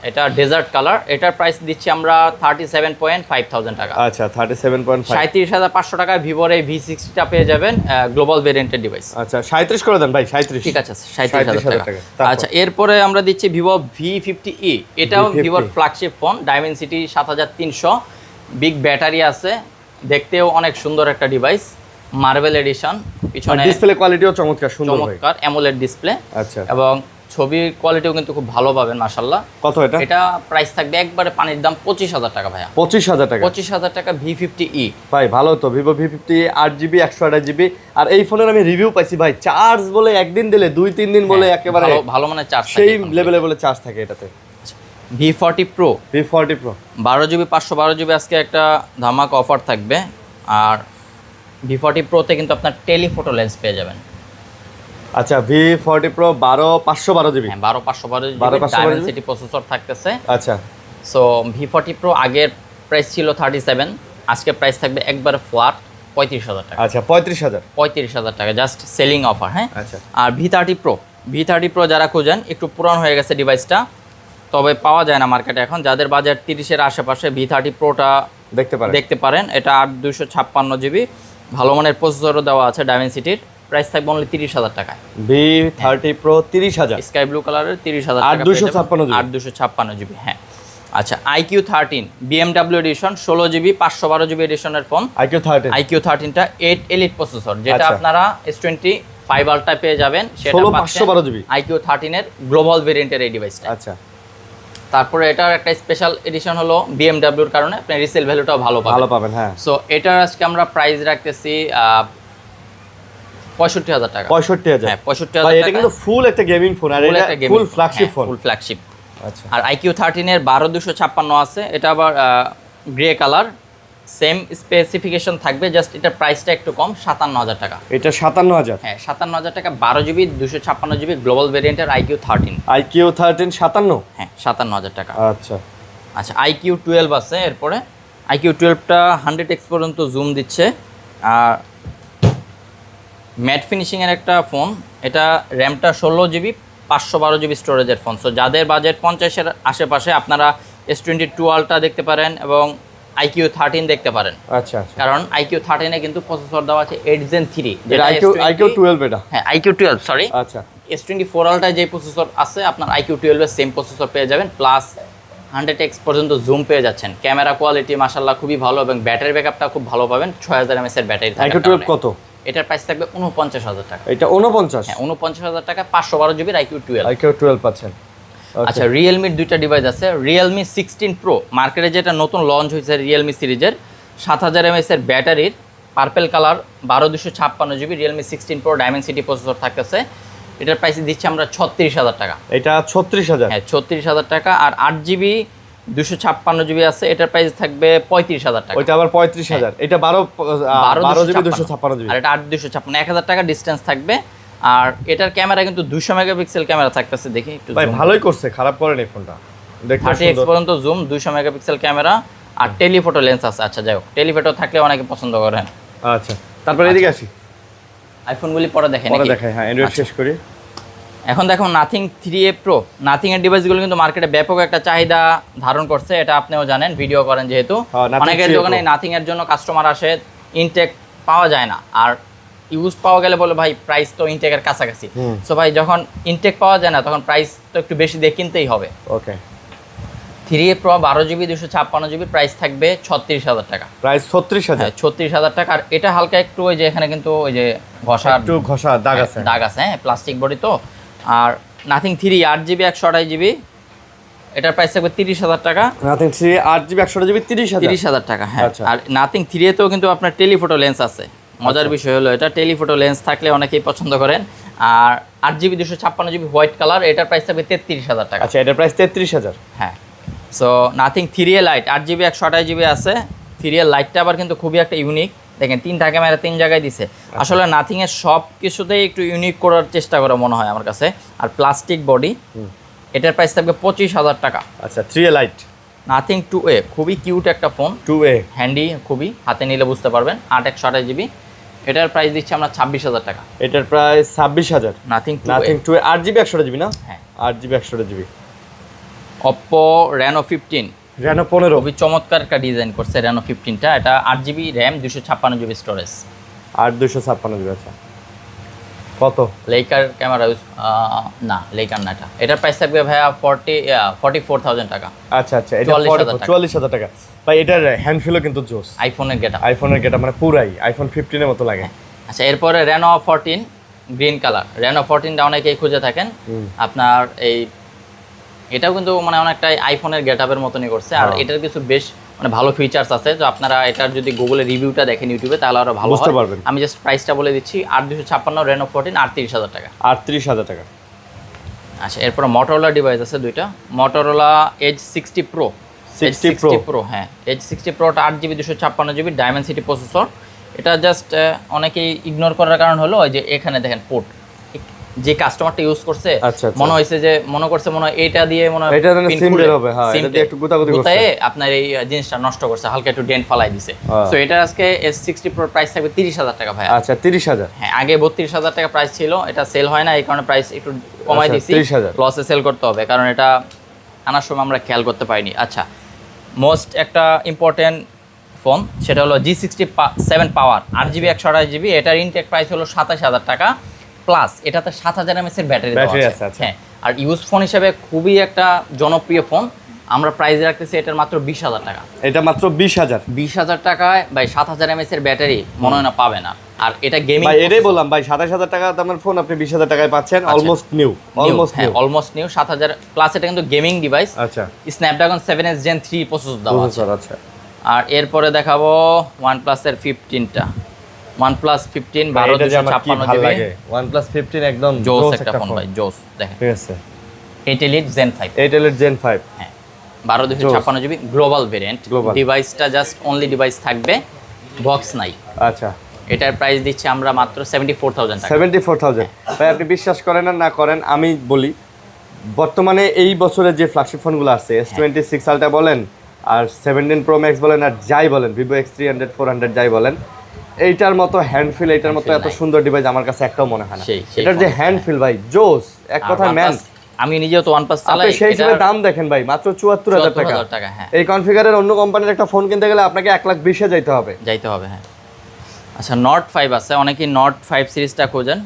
এটা ডেজার্ট কালার, এটার প্রাইস দিচ্ছি আমরা 37,500 টাকা। আচ্ছা 37.5, 37,500 টাকায় ভিভোর এই V60টা পেয়ে যাবেন, গ্লোবাল ভেরিয়েন্টের ডিভাইস। আচ্ছা 37 করে দেন ভাই, 37 ঠিক আছে, 37,000 টাকা। তারপর? আচ্ছা, এরপরে আমরা দিচ্ছি ভিভো V50e, এটাও ভিভোর flagship phone, Dimensity 7300, big battery আছে, দেখতেও অনেক সুন্দর একটা ডিভাইস, মার্বেল এডিশন, পিছনে ডিসপ্লে কোয়ালিটিও চমৎকার, সুন্দর ভাই, চমৎকার অ্যামোলেড ডিসপ্লে। আচ্ছা, এবং ছবির কোয়ালিটিও কিন্তু খুব ভালো পাবেন মাশাআল্লাহ। কত এটা? এটা প্রাইস থাকবে একবারে পানির দাম 25,000 টাকা ভাইয়া। 25,000 টাকা? 25,000 টাকা V50e ভাই ভালো তো, ভিভো V50 8GB 128GB। আর এই ফোনের আমি রিভিউ পাইছি ভাই, চার্জ বলে একদিন দিলে 2-3 দিন বলে একেবারে ভালো মানে চার্জ সেই লেভেলে বলে চার্জ থাকে এটাতে। V40 Pro 12GB 512GB আজকে একটা ধামাকা অফার থাকবে। আর V40 Proতে কিন্তু আপনার টেলিফোটো লেন্স পেয়ে যাবেন। আচ্ছা, V40 Pro 512GB, হ্যাঁ 12512GB ডায়মেনসিটি প্রসেসর থাকতেছে। আচ্ছা, সো V40 Pro আগের প্রাইস ছিল 37, আজকে প্রাইস থাকবে একবারে ফ্ল্যাট 35,000 টাকা। আচ্ছা 35,000 টাকা, জাস্ট সেলিং অফার, হ্যাঁ। আচ্ছা, আর V30 Pro যারা খুঁজেন, একটু পুরানো হয়ে গেছে ডিভাইসটা, তবে পাওয়া যায় না মার্কেটে এখন, যাদের বাজেট 30-এর আশেপাশে V30 Proটা দেখতে পারেন। এটা 8,256GB, ভালো মানের প্রসেসরও দেওয়া আছে ডায়মেনসিটির, প্রাইস থাকবে অনলি 30,000 টাকায়। V30 Pro 30,000, স্কাই ব্লু কালারের 30,000 টাকা, 8,256GB, হ্যাঁ। আচ্ছা, IQ13 BMW edition 16GB 512GB এডিশনের ফোন। IQ13টা 8 এলিট প্রসেসর, যেটা আপনারা S25 আলট্রা পেয়ে যাবেন, সেটা 512GB IQ13 এর গ্লোবাল ভেরিয়েন্টের এই ডিভাইসটা। আচ্ছা, তারপরে এটার একটা স্পেশাল এডিশন হলো BMWর কারণে আপনি রিসেল ভ্যালুটাও ভালো পাবেন, হ্যাঁ। সো এটার আজকে আমরা প্রাইস রাখতেছি 65,000 টাকা। 65,000? হ্যাঁ 65,000 টাকা। এটা কিন্তু ফুল একটা গেমিং ফোন, আর এটা ফুল ফ্ল্যাগশিপ ফোন, ফুল ফ্ল্যাগশিপ। আচ্ছা, আর IQ13 এর 12256 আছে, এটা আবার গ্রে কালার, সেম স্পেসিফিকেশন থাকবে, জাস্ট এটার প্রাইসটা একটু কম, 57,000 টাকা। এটা 57,000? হ্যাঁ 57,000 টাকা, 12GB 256GB গ্লোবাল ভেরিয়েন্টের IQ13। IQ13 57? হ্যাঁ 57,000 টাকা। আচ্ছা, আচ্ছা IQ12 আছে, এরপরে IQ12টা 100x পর্যন্ত জুম দিচ্ছে, আর ম্যাট ফিনিশিংয়ের একটা ফোন, এটা র্যামটা 16GB 512GB স্টোরেজের ফোন। সো যাদের বাজেট 50-এর আশেপাশে, আপনারা S22 আলট্রা দেখতে পারেন এবং IQ13 দেখতে পারেন। আচ্ছা, কারণ IQ13 এ কিন্তু প্রসেসর দেওয়া আছে 8 Gen 3, যেটা IQ12 এটা। হ্যাঁ IQ12 সরি। আচ্ছা, S24 আলট্রায় যে প্রসেসর আছে, আপনার IQ12 এর সেম প্রসেসর পেয়ে যাবেন, প্লাস 100x পর্যন্ত জুম পেয়ে যাচ্ছেন। ক্যামেরা কোয়ালিটি মাশাআল্লাহ খুবই ভালো, এবং ব্যাটারি ব্যাকআপটা খুব ভালো পাবেন, 6000 mAh এর ব্যাটারি থাকে। IQ12 কত? এটার প্রাইস থাকবে 49,000 টাকা। এটা 49? হ্যাঁ 49,000 টাকা, 512GB IQ12 পাচ্ছেন। আচ্ছা, রিয়েলমির দুইটা ডিভাইস আছে, রিয়েলমি 16 Pro, মার্কেটে যেটা নতুন লঞ্চ হয়েছে রিয়েলমি সিরিজের, 7000 mAh এর ব্যাটারির, purple colour, 12256GB Realme 16 Pro Dimensity processor থাকতেছে। এটার প্রাইস দিচ্ছি আমরা 36,000 টাকা। এটা 36,000? হ্যাঁ 36,000 টাকা। আর 8GB 256GB আছে, এটার প্রাইস থাকবে 35,000 টাকা। ওইটা আবার 35,000? এটা 12GB 256GB, আর এটা 8,256, 1000 টাকা ডিসটেন্স থাকবে। আর এটার ক্যামেরা কিন্তু 200 মেগাপিক্সেল ক্যামেরা থাকতেছে, দেখি একটু ভাই ভালোই করছে, খারাপ করেনি ফোনটা, দেখতে 30x পর্যন্ত জুম, 200 মেগাপিক্সেল ক্যামেরা, আর টেলিফোটো লেন্স আছে। আচ্ছা যাই হোক, টেলিফোটো থাকলে অনেকে পছন্দ করেন। আচ্ছা, তারপরে এদিকে আসি, আইফোনগুলি পরে দেখেন, পরে দেখাই। হ্যাঁ, অ্যান্ড্রয়েড শেষ করি। এখন দেখো নাথিং 3A Pro। নাথিংয়ের ডিভাইসগুলো কিন্তু মার্কেটে ব্যাপক একটা চাহিদা ধারণ করছে, এটা আপনিও জানেন, ভিডিও করেন যেহেতু। Nothing অনেকের 3A দোকানে Pro। নাথিংয়ের জন্য কাস্টমার আসে, ইনটেক পাওয়া যায় না, আর ইউজ পাওয়া গেলে বলে ভাই প্রাইস তো ইনটেকের কাছাকাছি। সো ভাই যখন ইনটেক পাওয়া যায় না তখন প্রাইস তো একটু বেশি দিয়ে কিনতেই হবে। ওকে, 3A Pro 12GB 256GB price থাকবে 36,000 টাকা। প্রাইস 36,000। হ্যাঁ 36,000 টাকা। আর এটা হালকা একটু ওই যে এখানে কিন্তু ওই যে একটু ঘষা দাগ আছে, দাগ আছে, হ্যাঁ প্লাস্টিক বডি তো। আর নাথিং 3 8GB 128GB, এটার প্রাইস থাকবে 30,000 টাকা। নাথিং 3 8GB 128GB 30,000 টাকা, হ্যাঁ। আচ্ছা। আর নাথিং 3 তেও কিন্তু আপনার টেলিফোটো লেন্স আছে। মজার বিষয় হলো এটা টেলিফোটো লেন্স থাকলে অনেকেই পছন্দ করেন। আর 8GB 256GB হোয়াইট কালার, এটার প্রাইস থাকবে 33,000 টাকা। আচ্ছা, এটার প্রাইস 33,000। হ্যাঁ। So nothing 3A light 8GB 128GB আছে। 3A লাইটটা আবার কিন্তু খুবই একটা ইউনিক, দেখেন 3টা ক্যামেরা 3 জায়গায় দিছে। আসলে নাথিংয়ের সব কিছুতেই একটু ইউনিক করার চেষ্টা করে মনে হয় আমার কাছে। আর প্লাস্টিক বডি, এটার প্রাইস থাকবে 25,000 টাকা। আচ্ছা, 3A লাইট নাথিং 2A খুবই কিউট একটা ফোন, 2A হ্যান্ডি, খুবই হাতে নিলে বুঝতে পারবেন। 8 128GB, এটার প্রাইস দিচ্ছি আমরা 26,000 টাকা। এটার price 26,000। Nothing 2A। Nothing 2A 8GB 128GB না? হ্যাঁ। 8GB 128GB। Oppo Reno 15 Reno 15 খুবই চমৎকার একটা ডিজাইন করছে Reno 15টা। এটা 8GB RAM 256GB storage, 8256GB। আচ্ছা, কত? লেকার ক্যামেরা ইউজ না, লেকার না, এটার প্রাইস থাকবে ভাইয়া 44,000 টাকা। আচ্ছা আচ্ছা, এটা 44,000 টাকা। 44,000 টাকা। ভাই এটার হ্যান্ডফিলও কিন্তু জোস, আইফোনের গেটআপ, আইফোনের গেটা মানে পুরাই আইফোন 15 এর মতো লাগে। আচ্ছা এরপরে Reno 14 গ্রিন কালার। Reno 14টা অনেকেই খুঁজে থাকেন। আপনার এই এটাও কিন্তু মানে অনেকটাই আইফোনের গেটআপের মতনই করছে। আর এটার কিছু বেশ মানে ভালো ফিচার্স আছে, তো আপনারা এটার যদি গুগলে রিভিউটা দেখেন ইউটিউবে তাহলে আরো ভালো বুঝতে হয়। পারবেন। আমি জাস্ট প্রাইসটা বলে দিচ্ছি, 8,256 Reno 14 38,000 টাকা। 38,000 টাকা। আচ্ছা এরপর Motorola ডিভাইস আছে দুইটা, Motorola Edge 60 Pro। 60 Pro, হ্যাঁ Edge 60 Proটা 8GB 256GB Dimensity processor. এটা জাস্ট অনেকেই ইগনোর করার কারণ হলো ওই যে এখানে দেখেন পোর্ট, যে কাস্টমারটা ইউজ করছে আচ্ছা। মনে হয়েছে যে মনে করছে মনে হয় এটা দিয়ে মনে হয় এটা যেন সিম বের হবে, হ্যাঁ এটা দিয়ে একটু গুতাগুতি করছে, গুতায়ে আপনার এই জিনিসটা নষ্ট করছে, হালকা একটু ডেন্ট ফালাই দিছে। সো এটা আজকে S60 Pro প্রাইস থাকবে 30,000 টাকা ভাই। আচ্ছা 30,000। হ্যাঁ আগে 32,000 টাকা প্রাইস ছিল, এটা সেল হয় না এই কারণে প্রাইস একটু কমাই দিছি। 30,000 লসে সেল করতে হবে কারণ এটা আনার সময় আমরা খেয়াল করতে পারিনি। আচ্ছা মোস্ট একটা ইম্পর্টেন্ট ফোন, সেটা হলো G67 পাওয়ার 8GB 128GB। এটার ইনটেক প্রাইস হলো 27,000 টাকা প্লাস এটাতে 7000 mAh এর ব্যাটারি আছে। আচ্ছা। হ্যাঁ আর ইউজ ফোন হিসেবে খুবই একটা জনপ্রিয় ফোন। আমরা প্রাইস রাখতেছি এটার মাত্র 20,000 টাকা। এটা মাত্র 20,000। 20,000 টাকায় ভাই 7000 mAh এর ব্যাটারি মনে হয় না পাবে না। আর এটা গেমিং, ভাই এটাই বললাম ভাই 27,000 টাকা দামের ফোন আপনি 20,000 টাকায় পাচ্ছেন, almost new, almost new 7000 plus. এটা কিন্তু গেমিং ডিভাইস। আচ্ছা, স্ন্যাপড্রাগন 7S Gen 3 প্রসেসর দেওয়া আছে। আচ্ছা। আর এরপরে দেখাবো OnePlus এর 15টা, OnePlus 15 এটা যে আমার কি ভালো 12,256GB লাগে, OnePlus 15 একদম জোস একটা ফোন ভাই, জোস। দেখেন ঠিক আছে, 8 Elite Gen 5, 8 Elite Gen 5। হ্যাঁ 12,256GB গ্লোবাল ভেরিয়েন্ট। ডিভাইসটা জাস্ট অনলি ডিভাইস থাকবে, বক্স নাই। আচ্ছা, এটার প্রাইস দিচ্ছি আমরা মাত্র 74,000 টাকা। 74,000। ভাই আপনি বিশ্বাস করেন আর না করেন, আমি বলি বর্তমানে এই বছরের যে ফ্ল্যাগশিপ ফোনগুলো আছে S26 Ultra বলেন আর 17 Pro Max বলেন আর যাই বলেন Vivo X300 400 যাই বলেন, এইটার মতো হ্যান্ডফিল, এইটার মতো এত সুন্দর ডিভাইস আমার কাছে একটাও মনে হয় না। এটার যে হ্যান্ডফিল ভাই জোস, এক কথা ম্যান। আমি নিজেও তো OnePlus চালাই, আপনি সেই হিসেবে দাম দেখেন ভাই মাত্র 74,000 টাকা। হ্যাঁ এই কনফিগারের অন্য কোম্পানির একটা ফোন কিনতে গেলে আপনাকে 1,20,000 যাইতে হবে। হ্যাঁ। আচ্ছা Note 5 আছে, অনেকেই Note 5 সিরিজটা খোঁজেন।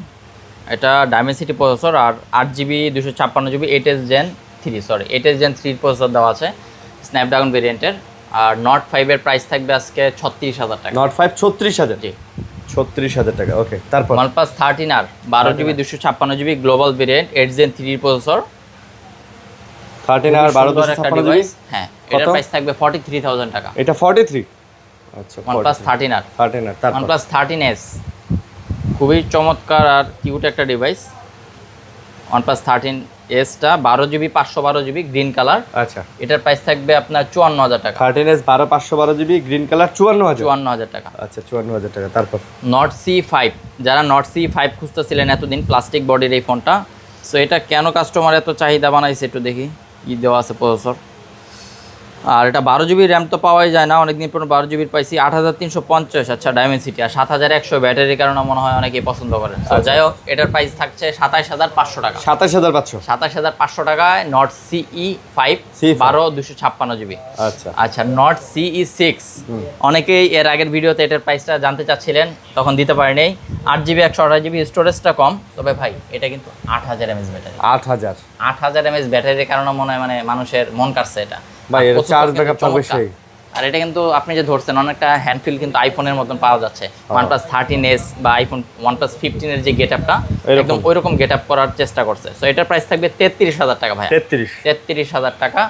এটা Dimensity প্রসেসর আর 8GB 256GB 8S Gen 3 processor দেওয়া আছে স্ন্যাপড্রাগন ভেরিয়েন্টের। আর Note 5 এর প্রাইস থাকবে আজকে 36,000 টাকা। Note 5 36,000। জি 36,000 টাকা। ওকে, তারপর OnePlus 13R 12GB 256GB global variant 8 Gen 3 processor. 13R 1256GB। হ্যাঁ এটার প্রাইস থাকবে 43,000 টাকা। এটা 43। আচ্ছা OnePlus 13R। তারপর OnePlus 13s খুবই চমৎকার আর কিউট একটা device. OnePlus 13sটা 12GB 512GB green colour. আচ্ছা, এটার প্রাইস থাকবে আপনার 54,000 টাকা। 13s 512GB গ্রিন কালার 54,000 টাকা। আচ্ছা 54,000 টাকা। তারপর Note C5, যারা Note C5 খুঁজতেছিলেন এতদিন, প্লাস্টিক বডির এই ফোনটা। সো এটা কেন কাস্টমার এত চাহিদা বানাইছে একটু দেখি কি দেওয়া আছে প্রসেসর। আর এটা 12 GB র্যাম তো পাওয়াই যায় না, অনেকদিন পর 12 GB পাইছি 8350। আচ্ছা ডায়মেন্সিটি আর 7100 ব্যাটারির কারণে মনে হয় অনেকেই পছন্দ করেন। তো যাই হোক এটার প্রাইস থাকছে 27500 টাকা। 27500 27500 টাকায় নট সিই 5 12256 GB। আচ্ছা আচ্ছা নট সিই 6 অনেকেই এর আগের ভিডিওতে এটার প্রাইসটা জানতে চাচ্ছিলেন, তখন দিতে পারিনি। 8GB 128GB স্টোরেজটা কম, তবে ভাই এটা কিন্তু 8000 mAh ব্যাটারি। 8000 mAh ব্যাটারির কারণে মনে হয় মানে মানুষের মন কাটছে এটা ভাই, এর চার্জ ব্যাকআপ তো বেশি। আর এটা কিন্তু আপনি যে ধরছেন অনেকটা হ্যান্ডফিল কিন্তু আইফোনের মতন পাওয়া যাচ্ছে। OnePlus 13s বা আইফোন OnePlus 15 এর যে গেটআপটা একদম ওইরকম গেটআপ করার চেষ্টা করছে। সো এটার প্রাইস থাকবে 33000 টাকা ভাই। 33000 টাকা।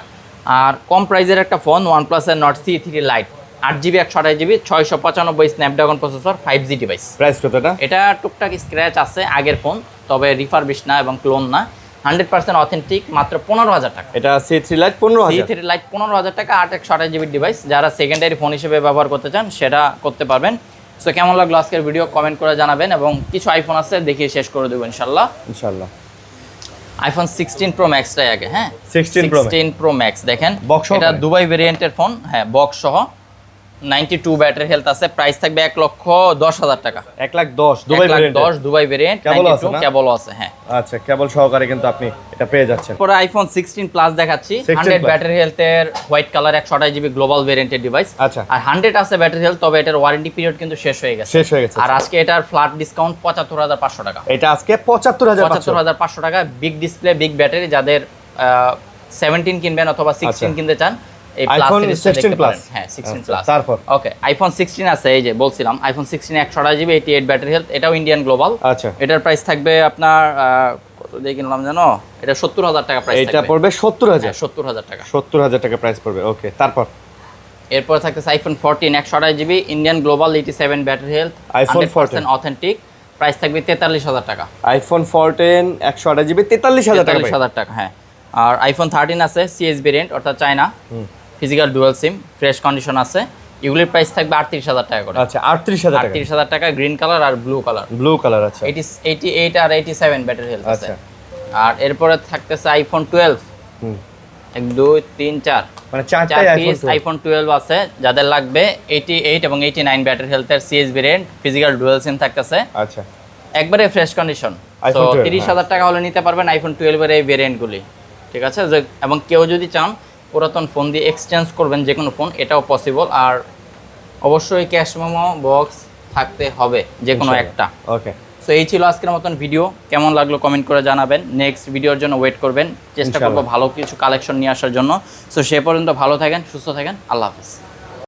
আর কম প্রাইজের একটা ফোন OnePlus এর Nord CE3 Lite 8GB 128GB 695 Snapdragon processor 5G device. Price কত এটা? এটা টুকটাক স্ক্র্যাচ আছে আগের ফোন, তবে রিফারবিশ না এবং ক্লোন না, 100% অথেন্টিক, মাত্র 15000 টাকা। এটা C3 Lite 15000। C3 Lite 15000 টাকা, 8 128GB ডিভাইস। যারা সেকেন্ডারি ফোন হিসেবে ব্যবহার করতে চান সেটা করতে পারবেন। সো কেমন লাগলো আজকের ভিডিও কমেন্ট করে জানাবেন, এবং কিছু আইফোন আছে দেখিয়ে শেষ করে দেবো ইনশাল্লাহ। আইফোন 16 Pro Max টাই আগে। হ্যাঁ 16 Pro Max দেখেন, এটা দুবাই ভেরিয়েন্টের ফোন। হ্যাঁ বক্স সহ 92 ব্যাটারি হেলথ আছে। প্রাইস থাকবে 1,10,000 টাকা। 1,10,000 দুবাই ভেরিয়েন্ট। 1,10,000 দুবাই ভেরিয়েন্ট, 92 কেবল আছে। হ্যাঁ আচ্ছা, কেবল সহকারে কিন্তু আপনি এটা পেয়ে যাচ্ছেন। পরে আইফোন 16 প্লাস দেখাচ্ছি। 100 ব্যাটারি হেলথের হোয়াইট কালার 128GB গ্লোবাল ভেরিয়েন্টের ডিভাইস। আচ্ছা, আর 100 আছে ব্যাটারি হেলথ, তবে এটার ওয়ারেন্টি পিরিয়ড কিন্তু শেষ হয়ে গেছে। আর আজকে এটার ফ্ল্যাট ডিসকাউন্ট 75500 টাকা। এটা আজকে 75500 টাকা। বিগ ডিসপ্লে, বিগ ব্যাটারি, যাদের 17 কিনবেন অথবা 16 কিনতে চান এই প্লাস সিরিজটা দেখতে পারেন। হ্যাঁ 16 প্লাস। তারপর ওকে আইফোন 16 আছে, এই যে বলছিলাম আইফোন 16 128GB 88 ব্যাটারি হেলথ, এটাও ইন্ডিয়ান গ্লোবাল। আচ্ছা, এটার প্রাইস থাকবে আপনার কত দিয়ে কিনলাম জানো? এটা 70000 টাকা প্রাইস থাকবে। এটা পড়বে 70000। 70000 টাকা। 70000 টাকা প্রাইস পড়বে। ওকে, তারপর এরপর থাকতেছে iPhone 14 128GB Indian global 87 battery health, iPhone 14 authentic. Price থাকবে 43000 টাকা। আইফোন 14 128GB 43000 টাকা। হ্যাঁ আর আইফোন 13 আছে সিএস ভেরিয়েন্ট, অর্থাৎ চায়না, ফিজিক্যাল ডুয়াল সিম, ফ্রেশ কন্ডিশন আছে। এগুলির প্রাইস থাকবে 38000 টাকা করে। আচ্ছা 38000 টাকা। গ্রিন কালার আর ব্লু কালার। আচ্ছা 88 আর 87 ব্যাটারি হেলথ আছে। আচ্ছা, আর এরপরে থাকতেছে আইফোন 12 1 2 3 4 মানে চারটাই আইফোন 12 আছে। যাদের লাগবে 88 এবং 89 ব্যাটারি হেলথের সিএস ভেরিয়েন্ট, ফিজিক্যাল ডুয়াল সিম থাকতেছে। আচ্ছা একবারে ফ্রেশ কন্ডিশন। তো 30000 টাকা হলে নিতে পারবেন আইফোন 12 এর এই ভেরিয়েন্টগুলি। ঠিক আছে, এবং কেউ যদি চান পুরাতন ফোন দিয়ে এক্সচেঞ্জ করবেন যে কোনো ফোন, এটাও পসিবল। আর অবশ্যই ক্যাশ মেমো বক্স থাকতে হবে যে কোনো একটা। ওকে, সো এই ছিল আজকের মতন ভিডিও। কেমন লাগলো কমেন্ট করে জানাবেন। নেক্সট ভিডিওর জন্য ওয়েট করবেন, চেষ্টা করবো ভালো কিছু কালেকশন নিয়ে আসার জন্য। সো সে পর্যন্ত ভালো থাকেন, সুস্থ থাকেন, আল্লাহ হাফিজ।